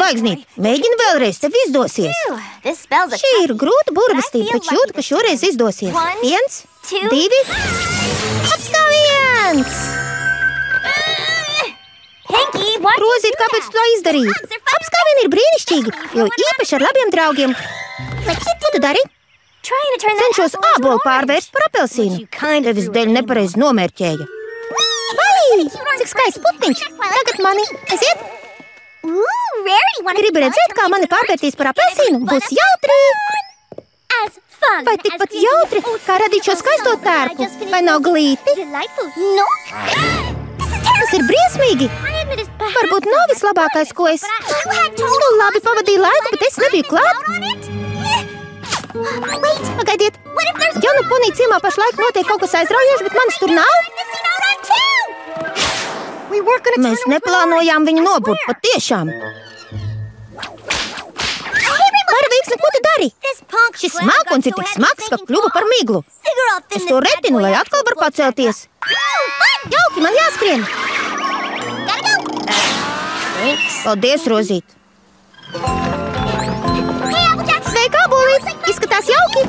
zvaigznīt. Mēģini vēlreiz, tev izdosies. Šī ir grūta burvestība, bet jūtu, ka šoreiz izdosies. 1, 2, apskāviens! Rozīt, kāpēc tu tā izdarīji? Apskāvieni ir brīnišķīgi, jo īpaši ar labiem draugiem. Ko tu dari? Cenšos ābolu pārvērst par apelsīnu. Tevis dēļ nepareizi nomērķēja. Vai, cik skaists putniņš. Tagad mani. Aiziet? Gribi redzēt, kā mani pārvērtīs par apelsīnu? Būs jautri. Vai tikpat jautri, kā radīt šo skaisto tērpu? Vai nav glīti? Tas ir briesmīgi. Varbūt nav vislabākais, ko es... Nu, labi, pavadīju laiku, bet es nebiju klāt. Pagaidiet, ja nu ponī ciemā pašlaik notiek kaut kas aizraujošs, bet manis tur nav? Mēs neplānojām viņu noburt, patiešām. Varavīksne, ko tu dari? Šis mākons ir tik smags, ka kļuva par miglu. Es to retinu, lai atkal var pacelties. Jauki, man jāskrien. Paldies, Rozīt. Sveika, Abolīt! Izskatās jauki!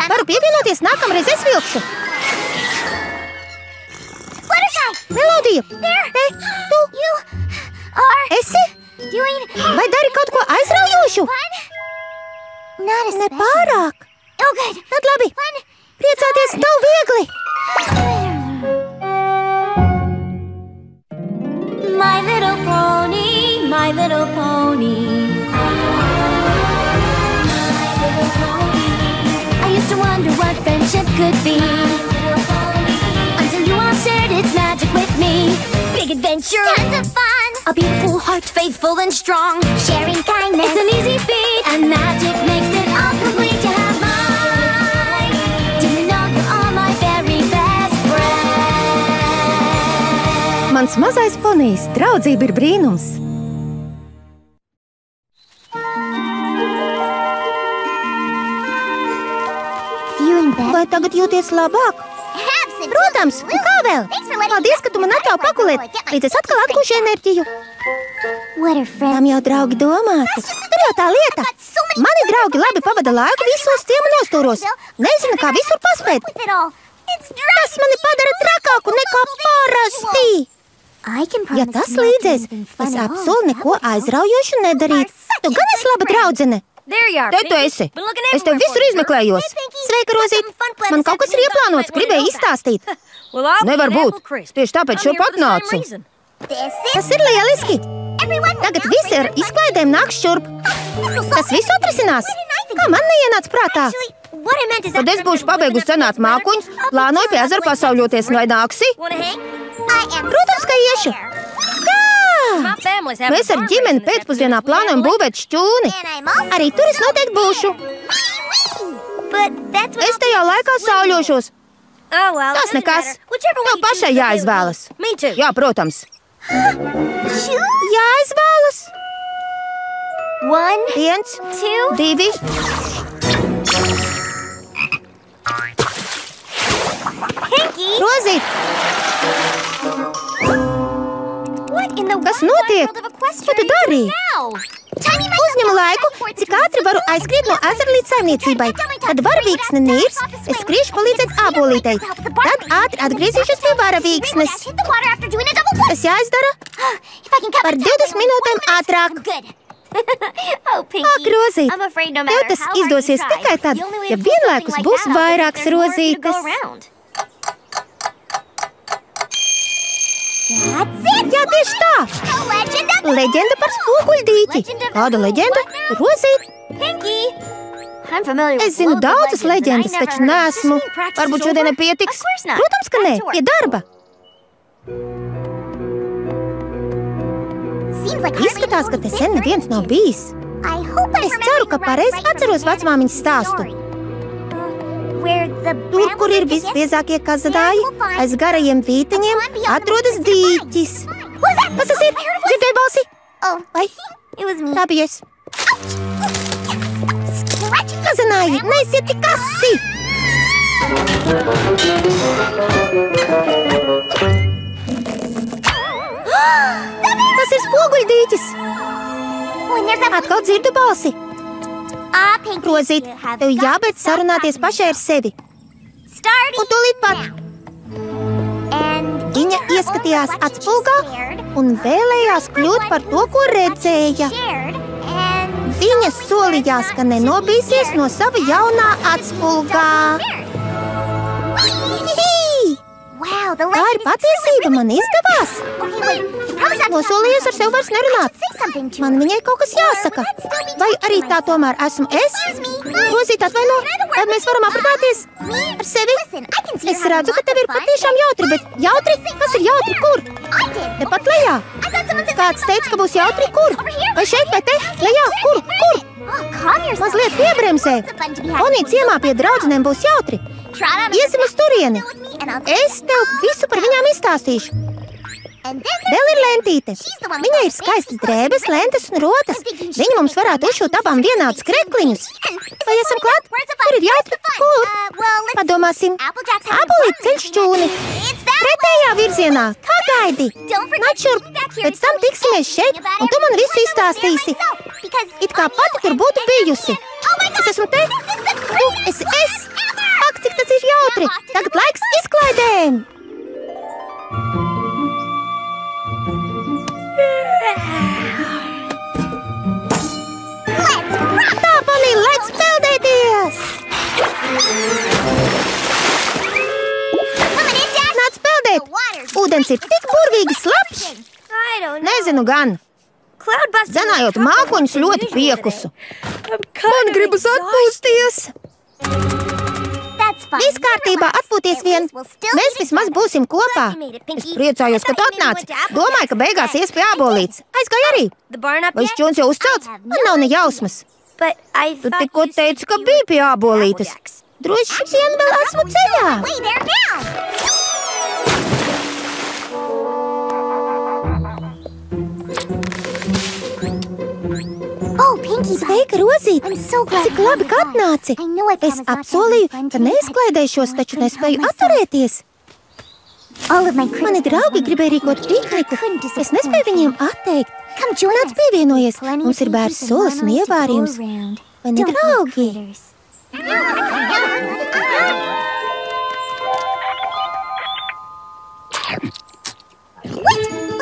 Varu pievienoties, nākamreiz es vilkšu. Melodija! Te, tu! Esi? Vai dari kaut ko aizraujošu? Nepārāk. Tad labi, priecāties nav viegli. My little pony, my little pony. I used to wonder what friendship could be, until you all shared its magic with me. Big adventure, tons of fun, a beautiful heart, faithful and strong, sharing kindness, it's an easy feat, and magic makes it all complete. You have mine. Do you know you are my very best friend? Mans mazais ponijs, draudzība ir brīnums. Vai tagad jūties labāk? Protams, un kā vēl? Paldies, ka tu man atļauj pagulēt, līdz es atkal atgūšu enerģiju. Tam jau draugi domāti. Tur jau tā lieta. Mani draugi labi pavada laiku visos ciema nostūros. Nezinu, kā visur paspēt. Tas mani padara trakāku nekā parasti. Ja tas līdzēs, es apsolu neko aizraujošu nedarīt. Tu gan esi laba draudzene. Te tu esi. Es tev visur izmeklējos. Sveika, Rozīt. Man kaut kas ir ieplānots, gribēju izstāstīt. Nevar būt. Tieši tāpēc šurp atnācu. Tas ir lieliski. Tagad visi ar izklaidēm nāks šurp. Tas viss atrisinās. Kā man neienāca prātā? Kad es būšu pabeigusi cenāt mākuņus, plānoju pie ezera pasauļoties, vai nāksi? Protams, ka iešu. Mēs ar ģimeni pēcpusdienā plānojam būvēt šķūni. Arī tur es noteikti būšu. Es tajā laikā sauļošos. Tas nekas. Tev pašai jāizvēlas. Jā, protams. Jāizvēlas. 1, 2. Rozīt! Kas notiek? Ko tu darīji? Uzņemu laiku, cik ātri varu aizskriet no ezera līdz saimniecībai. Kad varavīksne nirs, es skriešu palīdzēt Abolītei. Tad ātri atgriezīšos pie varavīksnes. Tas jāizdara par 20 minūtēm ātrāk. Ak, Rozīt, tev tas izdosies tikai tad, ja vienlaikus būs vairākas rozītes. Jā, tieši tā! Leģenda par spoguļdīķi. Kāda leģenda? Rozīt! Es zinu daudzas leģendas, taču neesmu. Varbūt šodien nepietiks? Protams, ka nē, pie darba. Izskatās, ka te sen neviens nav bijis. Es ceru, ka pareizi atceros vecmāmiņas stāstu. Tur, kur ir visbiezākie kazadāji, aiz garajiem vīteņiem, atrodas dīķis. Kas tas ir? Dzirdēju balsi? Vai? Tā bija es. Kazanāji, neesiet tik asi! Tas ir spoguļdīķis! Atkal dzirdu balsi. Rozīt, tev jābeidz sarunāties pašai ar sevi. Un tūlīt pat. Viņa ieskatījās atspulgā un vēlējās kļūt par to, ko redzēja. Viņa solījās, ka nenobīsies no sava jaunā atspulgā. Tā ir patiesība, man izdevās. Nosolījos ar sevi vairs nerunāt. Man viņai kaut kas jāsaka. Vai arī tā tomēr esmu es? Rozīt, atvaino, vai mēs varam aprunāties ar sevi? Es redzu, ka tev ir patiešām jautri, bet jautri? Kas ir jautri? Kur? Tepat lejā. Kāds teica, ka būs jautri? Kur? Vai šeit, vai te? Lejā? Kur? Kur? Mazliet piebremzē. Ponī ciemā pie draudzenēm būs jautri. Iesim uz turieni. Es tev visu par viņām izstāstīšu. Vēl ir lentīte. Viņai ir skaistas drēbes, lentes un rotas. Viņa mums varētu uzšūt abām vienādus krekliņus. Vai esam klāt? Kur ir jautri? Kur? Padomāsim. Abolīt ceļš šķūni. Pretējā virzienā. Pagaidi. Nāc šurp. Pēc tam tiksimies šeit, un tu man visu izstāstīsi. It kā pati tur būtu bijusi. Es esmu te. Tu esi es. Ak, cik tas ir jautri. Tagad laiks izklaidēm. Tā, Ponī, laiks peldēties! Nāc peldēt! Ūdens ir tik burvīgi slapjš! Nezinu gan. Dzenājot mākoņus ļoti piekusu. Man gribas atpūsties! Viss kārtībā, atpūties vien. Mēs vismaz būsim kopā. Es priecājos, ka tu atnāci. Domāju, ka beigās ies pie Abolītes. Aizgāja arī. Vai šķūns jau uzcelts? Man nav ne jausmas. Tu tikko teici, ka biji pie Abolītes. Droši vien vēl esmu ceļā. Sveika, Rozīt! Cik labi, ka atnāci! Es apsolīju, ka neizklaidēšos, taču nespēju atturēties. Mani draugi gribēja rīkot pikniku. Es nespēju viņiem atteikt. Nāc pievienojies. Mums ir bērns solis un ievārījums. Vai ne, draugi?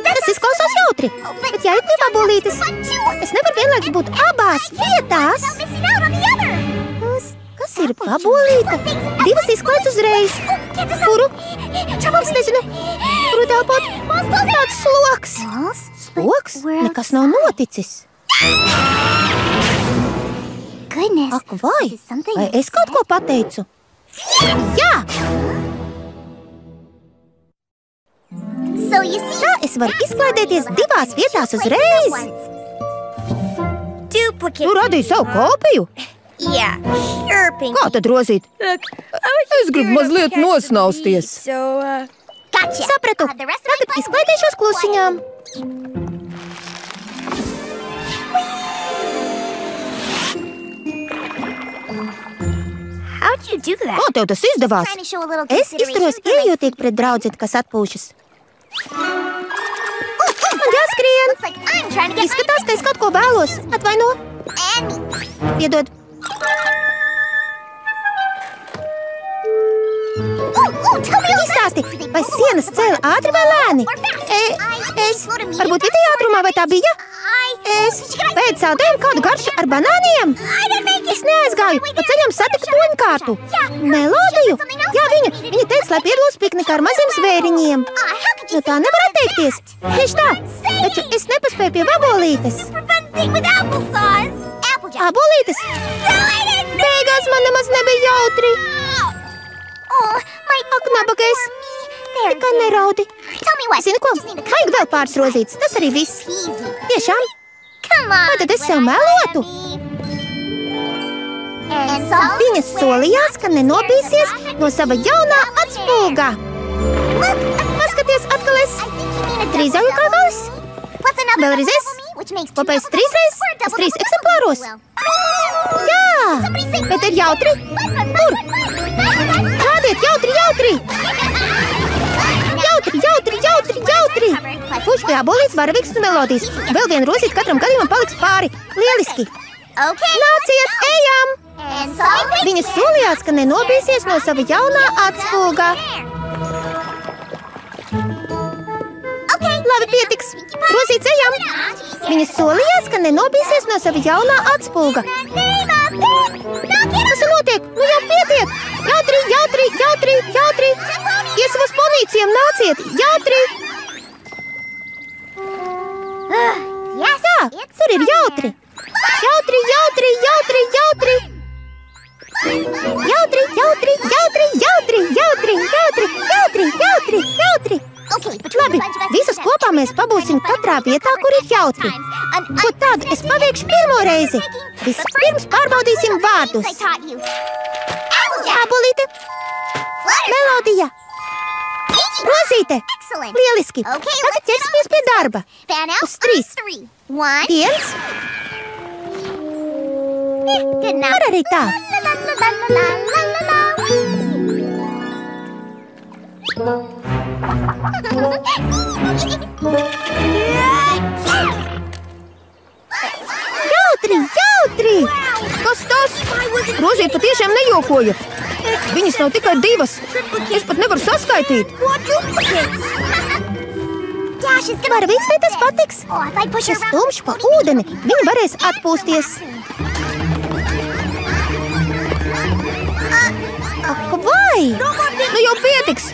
Tas izklausās jautri, bet jāiet pie Abolītes. Es nevaru vienlaikus būt abās vietās. Kas ir Abolīte? Divas izklaids uzreiz. Kuru? Es nezinu. Kuru telpot? Tāds sloks. Sloks? Nekas nav noticis. Ak, vai es kaut ko pateicu? Jā! Tā es varu izklaidēties divās vietās uzreiz. Tu radīji savu kopiju? Kā tad, Rozīt? Es gribu mazliet nosnausties. Sapratu. Tagad izklaidēšos klusiņām. Kā tev tas izdevās? Es izturos iejūtīgi pret draudzeni, kas atpūšas. Man jāskrien. Izskatās, ka es kaut ko vēlos. Atvaino. Piedod. Izstāsti, vai sienas cēla ātri vai lēni? Varbūt vidēji ātrumā, vai tā bija? Es pēc saldējumu kādu garšu ar banāniem? Es neaizgāju, pa ceļam satiku toņkārtu. Melodiju? Jā, viņa teica, lai piedalos piknikā ar maziem zvēriņiem. Nu tā nevar atteikties. Tieši tā, taču es nepaspēju pie Abolītes. Abolītes? Beigās man nemaz nebija jautri. Ak, nabagais. Tikai neraudi. Zini ko? Vajag vēl pāris rozītes. Tas arī viss. Tiešām? Vai tad es sev melotu? Viņa solījās, ka nenobīsies no sava jaunā atspulgā. Paskaties, atkal es. Trīzauju kā galis. Vēlreiz es. Kopēc 3 reizes? Tas 3 eksemplāros. Jā, bet ir jautri. Kur? Rādiet, jautri, jautri. Jautri, jautri, jautri, jautri. Puš pie abolītes varavīkstas melodijas. Vēl viena rozīte katram gadījumam paliks pāri. Lieliski! Nāciet, ejam! Viņa solījās, ka nenobīsies no sava jaunā atspulga. Labi, pietiks. Rozītes, ejam! Viņa solījās, ka nenobīsies no sava jaunā atspulga. Kas notiek? Nu jau pietiek! Jautri, jautri, jautri, jautri! Iesavos ponīcijiem, nāciet! Jautri! Jā, tur ir jautri! Jautri, jautri, jautri, jautri! Jautri, jautri, jautri, jautri, jautri, jautri, jautri, jautri, jautri! Labi, visas kopā mēs pabūsim katrā vietā, kur ir jautri. Ko tad es paveikšu pirmo reizi? Vispirms pārbaudīsim vārdus. Abolīte. Melodija. Rozīte. Lieliski. Tagad ķersimies pie darba. Uz 3. 1. Var arī tā. Jautri, jautri! Kas tas? Rozīte patiešām nejokoja. Viņas nav tikai 2. Es pat nevaru saskaitīt. Varavīkstē tas patiks. Ja stumšu pa ūdeni, viņi varēs atpūsties. Ak, vai? Nu jau pietiks.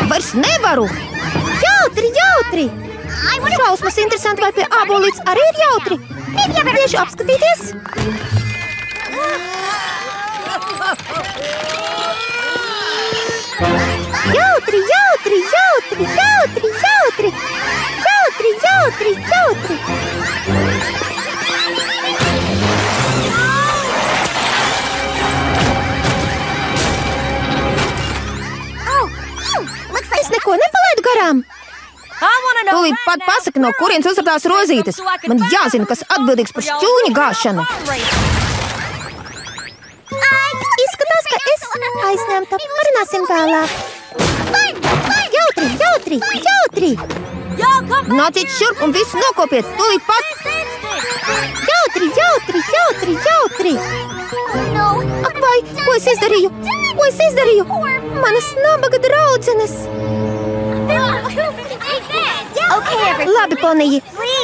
Vairs nevaru. Jautri, jautri! Šausmas interesanti, vai pie abolītes arī ir jautri? Tieši apskatīties. Jautri, jautri, jautri, jautri, jautri! Jautri, jautri, jautri! Es neko nepalaidu garām. Tūlīt pat pasaka, no kurienes uzradās rozītes. Man jāzina, kas atbildīgs par šķūņa gāšanu. Izskatās, ka es aizņemta. Parunāsim vēlāk. Jautri, jautri, jautri! Nāciet šurp un visu nokopiet, tūlīt pat! Jautri, jautri, jautri, jautri! Ak vai, ko es izdarīju? Ko es izdarīju? Manas nabaga draudzenes! Labi, poniji,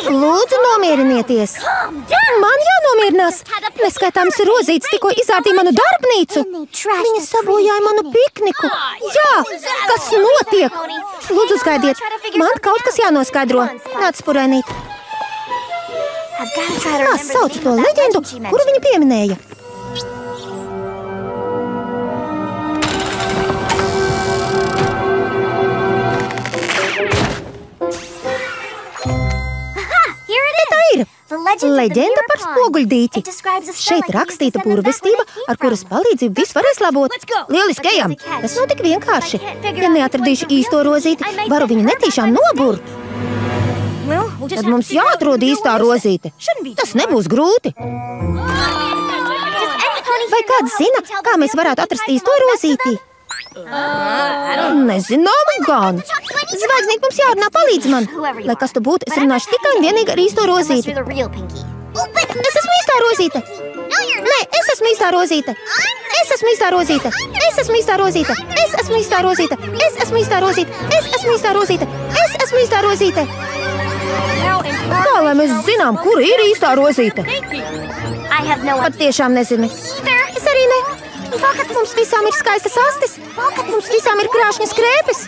lūdzu nomierinieties. Man jānomierinās. Neskaitāms rozītes tikko izārdīja manu darbnīcu. Viņa sabojāja manu pikniku. Jā, kas notiek? Lūdzu, uzgaidiet. Man kaut kas jānoskaidro. Nāc, Purainīt. Kā sauc to leģendu, kuru viņa pieminēja? Leģenda par spoguļdīķi. Šeit rakstīta burvestība, ar kuras palīdzību viss varēs labot. Lieliski, ejam! Tas nav tik vienkārši. Ja neatradīšu īsto rozīti, varu viņu netīšām noburt. Tad mums jāatrod īstā rozīte. Tas nebūs grūti. Vai kāds zina, kā mēs varētu atrast īsto rozīti? Nezinām gan. Zvaigznīt, mums jārunā, palīdzi man. Lai kas tu būtu, es runāšu tikai un vienīgi ar īsto rozīti. Es esmu īstā rozīte. Nē, es esmu īstā rozīte. Es esmu īstā rozīte. Es esmu īstā rozīte. Es esmu īstā rozīte. Es esmu īstā rozīte. Es esmu īstā rozīte. Es esmu īstā rozīte. Kā lai mēs zinām, kur ir īstā rozīte? Pat tiešām nezinu. Es arī ne. Mums visām ir skaistas astes. Mums visām ir krāšņas krēpes.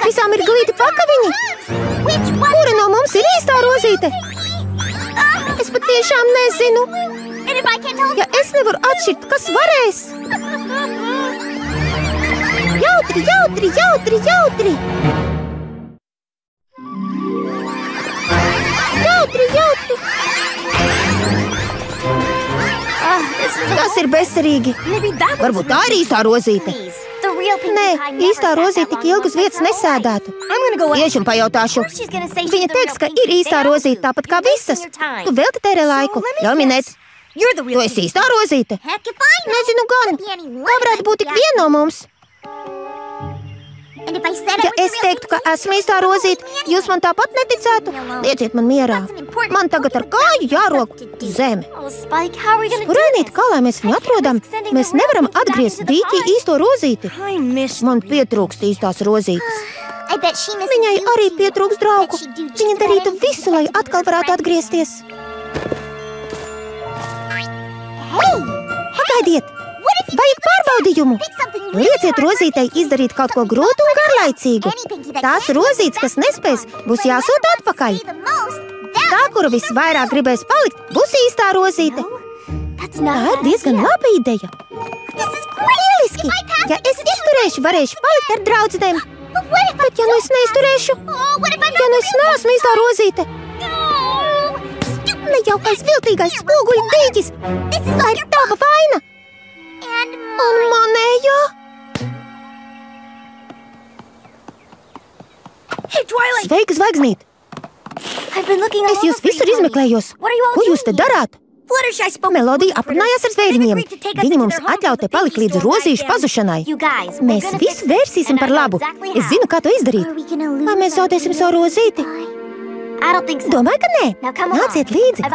Visām ir glīti pakaviņi. Kura no mums ir īstā rozīte? Es pat tiešām nezinu. Ja es nevaru atšķirt, kas varēs? Jautri, jautri, jautri, jautri! Jautri, jautri! Tas ir bezcerīgi. Varbūt tā ir īstā rozīte. Nē, īstā rozīte tik ilgi uz vietas nesēdētu. Iešu un pajautāšu. Viņa teiks, ka ir īstā rozīte, tāpat kā visas. Tu vēl te tērē laiku. Ļauj minēt. Tu esi īstā rozīte? Nezinu gan. Kā varētu būt tik viena no mums? Ja es teiktu, ka esmu īstā rozīte, jūs man tāpat neticētu? Lieciet man mierā. Man tagad ar kāju jārok zeme. Spurēnīt, kā lai mēs viņu atrodam? Mēs nevaram atgriezt dīķī īsto rozīti. Man pietrūkst īstās rozītes. Viņai arī pietrūkst draugu. Viņa darītu visu, lai atkal varētu atgriezties. Pagaidiet! Vajag pārbaudījumu! Lieciet rozītei izdarīt kaut ko grūtu un garlaicīgu. Tās rozītes, kas nespēs, būs jāsūta atpakaļ. Tā, kura visvairāk gribēs palikt, būs īstā rozīte. Tā ir diezgan laba ideja. Lieliski! Ja es izturēšu, varēšu palikt ar draudzenēm. Bet ja nu es neizturēšu? Ja nu es neesmu īstā rozīte? Nejaukais viltīgais spoguļu dīķis! Tā ir tava vaina! Un manējā? Sveika, zvaigznīt! Es jūs visur izmeklējos. Ko jūs te darāt? Melodija aprunājās ar zvēriņiem. Viņi mums atļauj te palikt līdz rozīšu pazušanai. Mēs visu vērsīsim par labu. Es zinu, kā to izdarīt. Vai mēs zaudēsim savu rozīti? Domāju, ka nē. Nāciet līdzi.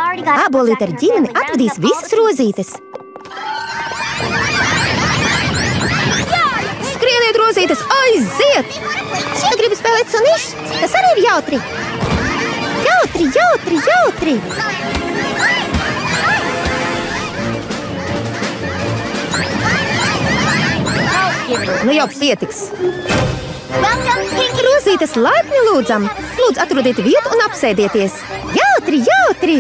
Ābolīte ar ģimeni atvedīs visas rozītes. Skrieniet, rozītes, aiziet! Tu gribi spēlēt sunišus? Tas arī ir jautri. Jautri, jautri, jautri! Nu jau pietiks. Rozītes, laipni lūdzam. Lūdzu, atrodiet vietu un apsēdieties. Jautri, jautri!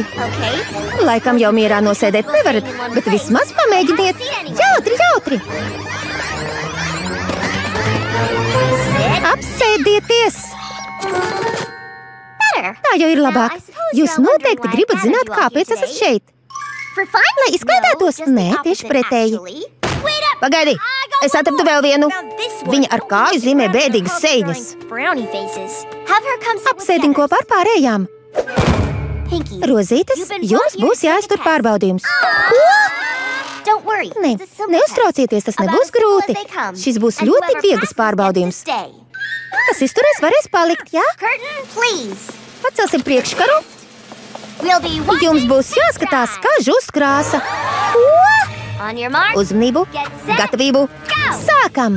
Laikam jau mierā nosēdēt nevarat, bet vismaz pamēģiniet. Jautri, jautri! Apsēdieties! Tā jau ir labāk. Jūs noteikti gribat zināt, kāpēc esat šeit. Lai izklaidētos? Nē, tieši pretēji. Pagaidi, es atradu vēl vienu. Viņa ar kāju zīmē bēdīgas seiņas. Apsēdiņ kopā ar pārējām. Rozītes, jums būs jāiztur pārbaudījums. Ko? Nē, neuztraucieties, tas nebūs grūti. Šis būs ļoti viegls pārbaudījums. Kas izturēs, varēs palikt, jā? Pacelsim priekškaru. Jums būs jāskatās, kā žūst krāsa. Uzmanību, gatavību, sākam!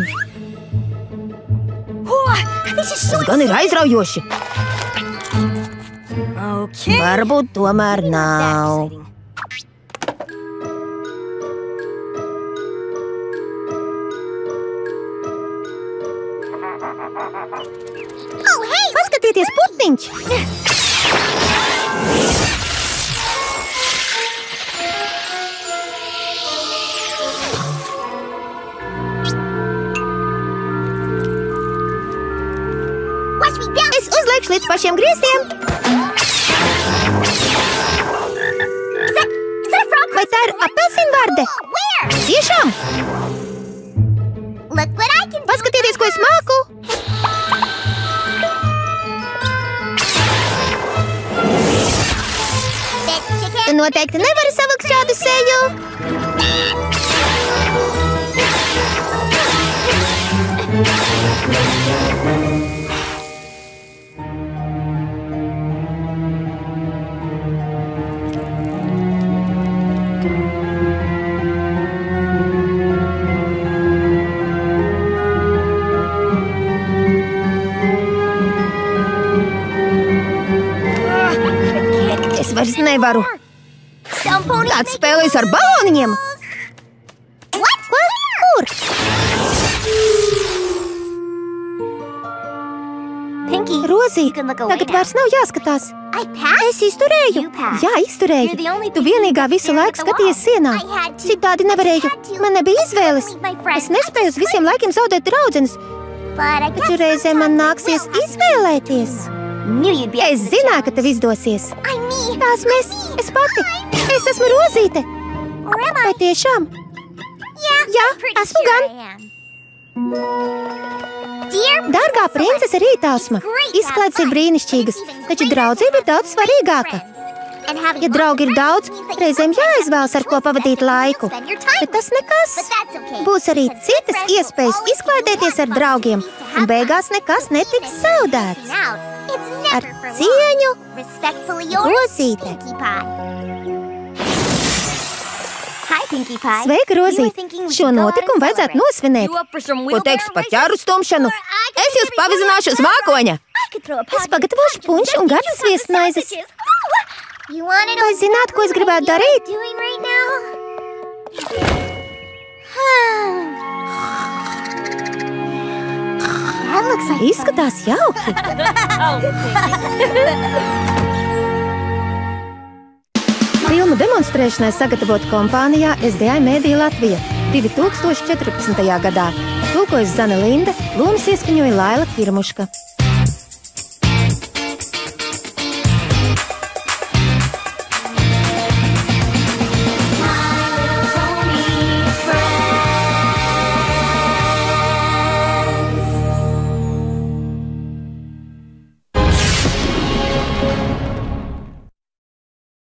Tas gan ir aizraujoši. Varbūt tomēr nav. Paskatieties, putniņš! Es uzliekšu līdz pašiem griestiem. Vai tā ir apelsinvarde? Tiešām? Paskatieties, ko es māku! Tu noteikti nevari savilkt šādu seju. Es vairs nevaru. Tāds spēlēs ar baloniņiem. Ko? Kur? Rozīte, tagad vairs nav jāskatās. Es izturēju. Jā, izturēju. Tu vienīgā visu laiku skaties sienā. Citādi nevarēju. Man nebija izvēles. Es nespēju uz visiem laikiem zaudēt draudzenes. Taču reizē man nāksies izvēlēties. Es zināju, ka tev izdosies. Tās mēs, es pati. Es esmu rozīte. Vai tiešām? Jā, esmu gan. Dārgā princese Rītāsma, izklaides ir brīnišķīgas, taču draudzība ir daudz svarīgāka. Ja draugi ir daudz, reizēm jāizvēlas, ar ko pavadīt laiku. Bet tas nekas. Būs arī citas iespējas izklaidēties ar draugiem, un beigās nekas netiks zaudēts. Ar cieņu, Rozīte. Sveika, Rozīte! Šo notikumu vajadzētu nosvinēt. Ko teiks par ķēru stumšanu? Es jūs pavizināšu uz mākoņa! Es pagatavošu punšu un gardas viesmaizes. Vai zināt, ko es gribētu darīt? Izskatās jauki. Filmu demonstrēšanai sagatavota kompānijā SDI Media Latvija 2014. gadā. Tulkojas Zane Linde, lomas ieskaņoja Laila Kirmuška.